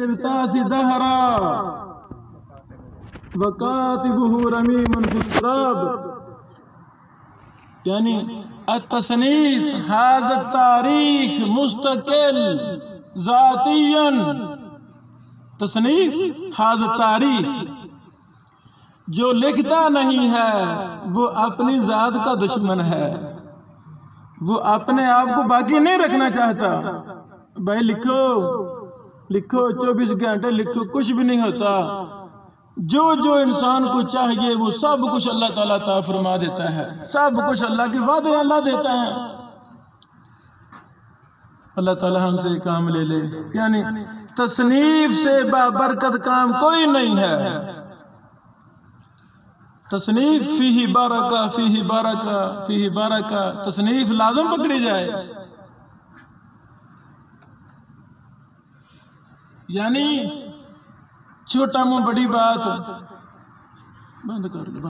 इब्तासी दहरा वकातिबुहु रमीमुन फिस्सराब, यानी अत-तसनीफ हाज़ा तारीख मुस्तकिल ज़ातियन, तसनीफ हाज़ा तारीख, जो लिखता नहीं है वो अपनी ज़ात का दुश्मन है, वो अपने आप को बाकी नहीं रखना चाहता। भाई लिखो लिखो 24 घंटे लिखो, कुछ भी नहीं होता। जो जो इंसान को चाहिए वो सब कुछ अल्लाह ताला अता फरमा देता है, सब कुछ अल्लाह के वादे अल्लाह देता है। अल्लाह ताला हमसे काम ले ले। यानी तसनीफ से बाबरकत काम कोई नहीं है। तसनीफ फीही बारका फीही बारका फीही बारका, तसनीफ लाजम पकड़ी जाए। यानी छोटा मुंह बड़ी बात, बंद कर लो।